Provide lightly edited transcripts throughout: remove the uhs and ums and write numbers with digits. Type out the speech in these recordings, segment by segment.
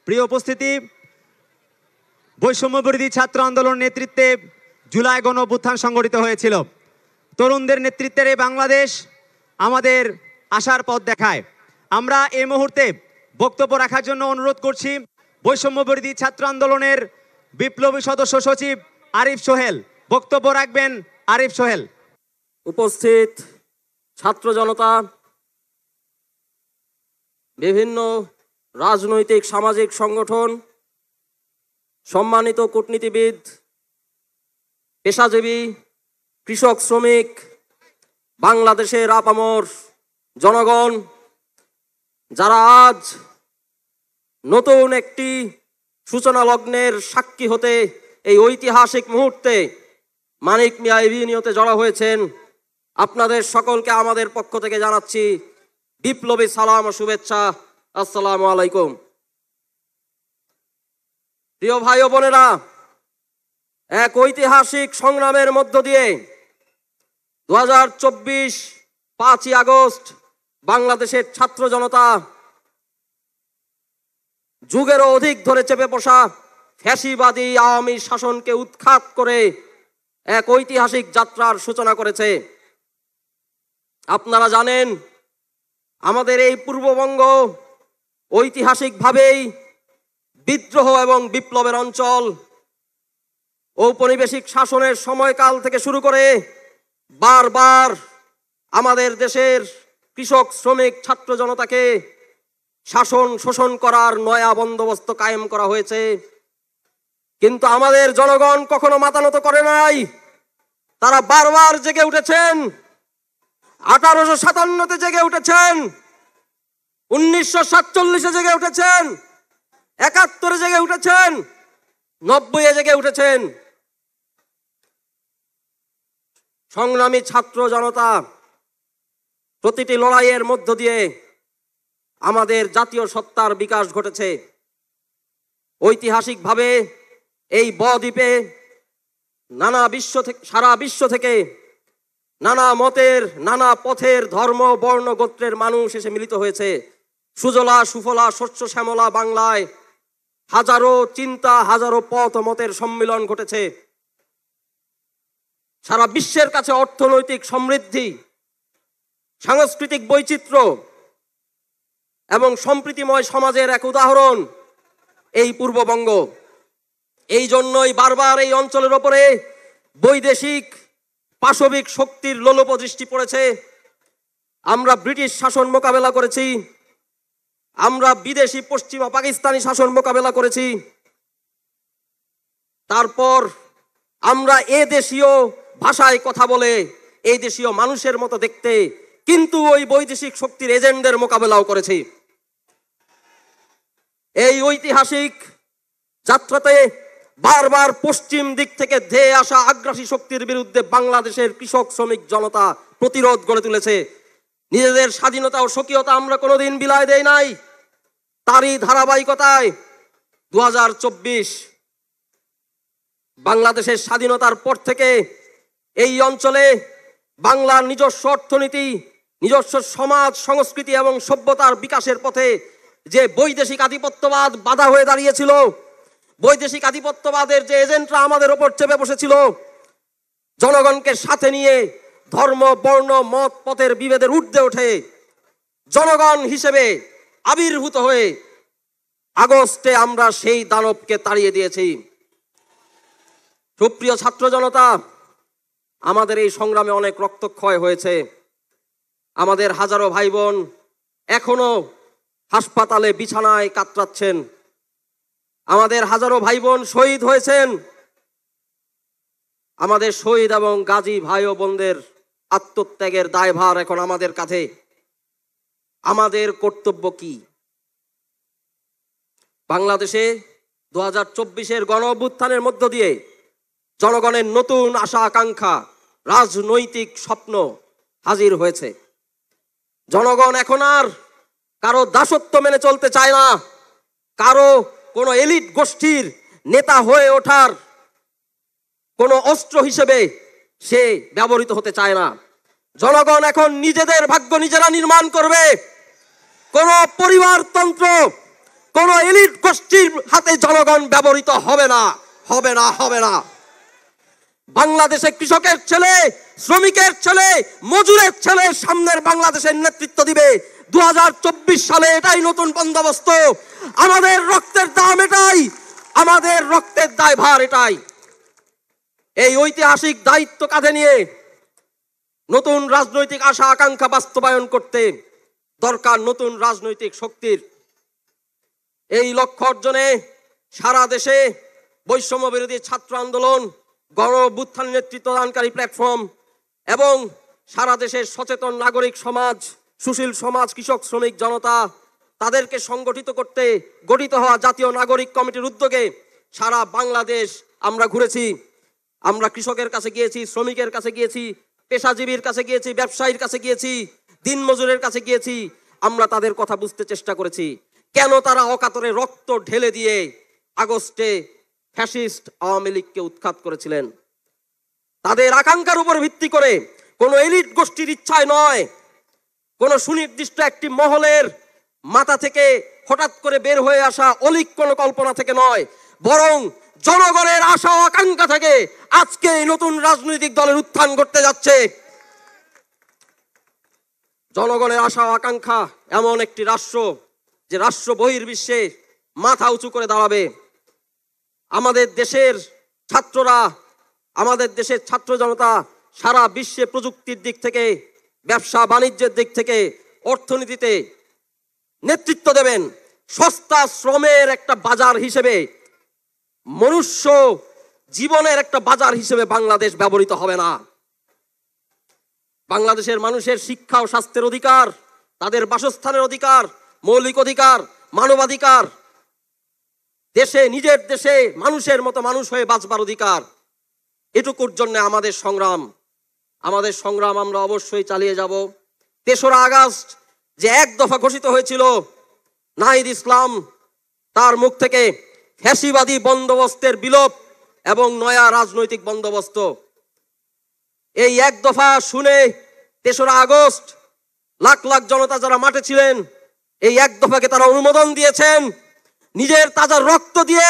প্রিয় উপস্থিতি, বৈষম্যবিরোধী ছাত্র আন্দোলন নেতৃত্বে জুলাই গণঅভ্যুত্থান সংগঠিত হয়েছিল। তরুণদের নেতৃত্বের এই বাংলাদেশ আমাদের আশার পথ দেখায়। আমরা এই মুহূর্তে বক্তব্য রাখার জন্য অনুরোধ করছি বৈষম্যবিরোধী ছাত্র আন্দোলনের বিপ্লবী সদস্য সচিব আরিফ সোহেল। বক্তব্য রাখবেন আরিফ সোহেল। উপস্থিত ছাত্র জনতা, বিভিন্ন রাজনৈতিক সামাজিক সংগঠন, সম্মানিত কূটনীতিবিদ, পেশাজীবী, কৃষক, শ্রমিক, বাংলাদেশের আপামর জনগণ, যারা আজ নতুন একটি সূচনা লগ্নের সাক্ষী হতে এই ঐতিহাসিক মুহূর্তে মানিক মিয়া এভিনিউতে জড়ো হয়েছেন, আপনাদের সকলকে আমাদের পক্ষ থেকে জানাচ্ছি বিপ্লবী সালাম ও শুভেচ্ছা। আসসালামু আলাইকুম। প্রিয় ভাই ও বোনেরা, এক ঐতিহাসিক সংগ্রামের মধ্য দিয়ে 2024 5ই আগস্ট বাংলাদেশের ছাত্র জনতা যুগেরও অধিক ধরে চেপে বসা ফ্যাসিবাদী আওয়ামী শাসনকে উৎখাত করে এক ঐতিহাসিক যাত্রার সূচনা করেছে। আপনারা জানেন, আমাদের এই পূর্ববঙ্গ ঐতিহাসিকভাবেই বিদ্রোহ এবং বিপ্লবের অঞ্চল। ঔপনিবেশিক শাসনের সময়কাল থেকে শুরু করে বারবার আমাদের দেশের কৃষক, শ্রমিক, ছাত্র জনতাকে শাসন শোষণ করার নয়া বন্দোবস্ত কায়েম করা হয়েছে। কিন্তু আমাদের জনগণ কখনো মাথা নত করে নাই। তারা বারবার জেগে উঠেছেন। 1857-তে জেগে উঠেছেন, 1947-এ জেগে উঠেছেন, 71-এ জেগে উঠেছেন, 90-এ জেগে উঠেছেন। সংগ্রামী ছাত্র জনতা প্রতিটি লড়াইয়ের মধ্য দিয়ে আমাদের জাতীয় সত্তার বিকাশ ঘটেছে। ঐতিহাসিকভাবে এই বদ্বীপে সারা বিশ্ব থেকে নানা মতের, নানা পথের, ধর্ম, বর্ণ, গোত্রের মানুষ এসে মিলিত হয়েছে। সুজলা সুফলা শস্য শ্যামলা বাংলায় হাজারো চিন্তা, হাজারো পথ মতের সম্মিলন ঘটেছে। সারা বিশ্বের কাছে অর্থনৈতিক সমৃদ্ধি, সাংস্কৃতিক বৈচিত্র্য এবং সম্প্রীতিময় সমাজের এক উদাহরণ এই পূর্ববঙ্গ। এই জন্যই বারবার এই অঞ্চলের ওপরে বৈদেশিক পাশবিক শক্তির লোলুপ দৃষ্টি পড়েছে। আমরা ব্রিটিশ শাসন মোকাবেলা করেছি, আমরা বিদেশি পশ্চিমা পাকিস্তানি শাসন মোকাবেলা করেছি, তারপর আমরা এ দেশীয় ভাষায় কথা বলে এই দেশীয় মানুষের মতো দেখতে কিন্তু ওই বৈদেশিক শক্তির এজেন্টদের মোকাবেলাও করেছি। এই ঐতিহাসিক যাত্রাতে বারবার পশ্চিম দিক থেকে ধেয়ে আসা আগ্রাসী শক্তির বিরুদ্ধে বাংলাদেশের কৃষক, শ্রমিক জনতা প্রতিরোধ গড়ে তুলেছে। নিজেদের স্বাধীনতা ও স্বকীয়তা আমরা কোনোদিন বিলাই দেই নাই। তারই ধারাবাহিকতায় 2024 বাংলাদেশের স্বাধীনতার পর থেকে এই অঞ্চলে বাংলার নিজস্ব অর্থনীতি, নিজস্ব সমাজ, সংস্কৃতি এবং সভ্যতার বিকাশের পথে যে বৈদেশিক আধিপত্যবাদ বাধা হয়ে দাঁড়িয়েছিল, বৈদেশিক আধিপত্যবাদের যে এজেন্টরা আমাদের ওপর চেপে বসেছিল, জনগণকে সাথে নিয়ে ধর্ম, বর্ণ, মত, পথের বিভেদের ঊর্ধ্বে ওঠে জনগণ হিসেবে আবির্ভূত হয়ে আগস্টে আমরা সেই দানবকে তাড়িয়ে দিয়েছি। সুপ্রিয় ছাত্র জনতা, আমাদের এই সংগ্রামে অনেক রক্তক্ষয় হয়েছে। আমাদের হাজারো ভাই বোন এখনো হাসপাতালে বিছানায় কাতরাচ্ছেন। আমাদের হাজারো ভাই বোন শহীদ হয়েছেন। আমাদের শহীদ এবং গাজী ভাই ও বোনদের আত্মত্যাগের দায়ভার এখন আমাদের কাঁধে। আমাদের কর্তব্য কি? বাংলাদেশে 2024-এর গণ অভ্যুত্থানের মধ্য দিয়ে জনগণের নতুন আশা আকাঙ্ক্ষা, রাজনৈতিক স্বপ্ন হাজির হয়েছে। জনগণ এখন আর কারো দাসত্ব মেনে চলতে চায় না, কারো কোনো এলিট গোষ্ঠীর নেতা হয়ে ওঠার কোনো অস্ত্র হিসেবে সে ব্যবহৃত হতে চায় না। জনগণ এখন নিজেদের ভাগ্য নিজেরা নির্মাণ করবে। কোনো পরিবারতন্ত্র, কোন এলিট গোষ্ঠীর হাতে জনগণ ব্যবহৃত হবে না, হবে না, হবে না। বাংলাদেশে কৃষকের ছেলে, শ্রমিকের ছেলে, মজুরের ছেলে সামনের বাংলাদেশের নেতৃত্ব দিবে। 2024 সালে এটাই নতুন বন্দোবস্ত। আমাদের রক্তের দাম এটাই, আমাদের রক্তের দায়ভার এটাই। এই ঐতিহাসিক দায়িত্ব কাঁধে নিয়ে নতুন রাজনৈতিক আশা আকাঙ্ক্ষা বাস্তবায়ন করতে দরকার নতুন রাজনৈতিক শক্তির। এই লক্ষ্য অর্জনে সারা দেশে বৈষম্য বিরোধী ছাত্র আন্দোলন, গণ অভ্যুত্থান নেতৃত্বদানকারী প্ল্যাটফর্ম এবং সারা দেশের সচেতন নাগরিক সমাজ, সুশীল সমাজ, কৃষক শ্রমিক জনতা, তাদেরকে সংগঠিত করতে গঠিত হওয়া জাতীয় নাগরিক কমিটির উদ্যোগে সারা বাংলাদেশ আমরা ঘুরেছি। আমরা কৃষকের কাছে গিয়েছি, শ্রমিকের কাছে গিয়েছি, পেশাজীবীর কাছে গিয়েছি, ব্যবসায়ীর কাছে গিয়েছি, দিনমজুরের কাছে গিয়েছি। আমরা তাদের কথা বুঝতে চেষ্টা করেছি, কেন তারা অকাতরে রক্ত ঢেলে দিয়ে আগস্টে ফ্যাসিস্ট আওয়ামী লীগকে উৎখাত করেছিলেন। তাদের আকাঙ্ক্ষার উপর ভিত্তি করে, কোন এলিট গোষ্ঠীর ইচ্ছায় নয়, কোন সুনির্দিষ্ট একটি মহলের মাথা থেকে হঠাৎ করে বের হয়ে আসা অলিক কোন কল্পনা থেকে নয়, বরং জনগণের আশা ও আকাঙ্ক্ষা থেকে আজকে এই নতুন রাজনৈতিক দলের উত্থান ঘটতে যাচ্ছে। জনগণের আশা ও আকাঙ্ক্ষা এমন একটি রাষ্ট্র যে রাষ্ট্র বহির্বিশ্বে মাথা উঁচু করে দাঁড়াবে। আমাদের দেশের ছাত্ররা, আমাদের দেশের ছাত্র জনতা সারা বিশ্বে প্রযুক্তির দিক থেকে, ব্যবসা বাণিজ্যের দিক থেকে, অর্থনীতিতে নেতৃত্ব দেবেন। সস্তা শ্রমের একটা বাজার হিসেবে, মনুষ্য জীবনের একটা বাজার হিসেবে বাংলাদেশ ব্যবহৃত হবে না। বাংলাদেশের মানুষের শিক্ষা ও স্বাস্থ্যের অধিকার, তাদের বাসস্থানের অধিকার, মৌলিক অধিকার, মানবাধিকার, দেশে নিজের দেশে মানুষের মতো মানুষ হয়ে বাঁচবার অধিকার, এটুকুর জন্য আমাদের সংগ্রাম আমরা অবশ্যই চালিয়ে যাব। 3রা আগস্ট যে এক দফা ঘোষিত হয়েছিল, নাহিদ ইসলাম তার মুখ থেকে ফ্যাসিবাদী বন্দোবস্তের বিলোপ এবং নয়া রাজনৈতিক বন্দোবস্ত, এই এক দফা শুনে 3রা আগস্ট লাখ লাখ জনতা যারা মাঠে ছিলেন, এই এক দফাকে তারা অনুমোদন দিয়েছেন। নিজের তাজা রক্ত দিয়ে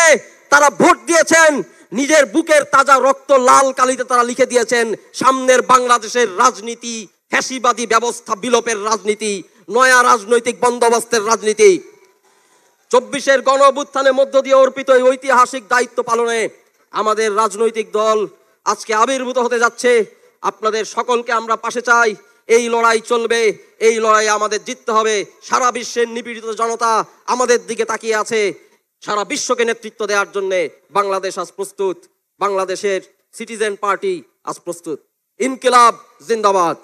তারা ভোট দিয়েছেন, নিজের বুকের তাজা রক্ত লাল কালিতে তারা লিখে দিয়েছেন সামনের বাংলাদেশের রাজনীতি ফ্যাসিবাদী ব্যবস্থা বিলোপের রাজনীতি, নয়া রাজনৈতিক বন্দোবস্তের রাজনীতি। 24-এর গণ অভ্যুত্থানের মধ্য দিয়ে অর্পিত এই ঐতিহাসিক দায়িত্ব পালনে আমাদের রাজনৈতিক দল আজকে আবির্ভূত হতে যাচ্ছে। আপনাদের সকলকে আমরা পাশে চাই। এই লড়াই চলবে, এই লড়াই আমাদের জিততে হবে। সারা বিশ্বের নিপীড়িত জনতা আমাদের দিকে তাকিয়ে আছে। সারা বিশ্বকে নেতৃত্ব দেওয়ার জন্য বাংলাদেশ আজ প্রস্তুত। বাংলাদেশের সিটিজেন পার্টি আজ প্রস্তুত। ইনকিলাব জিন্দাবাদ।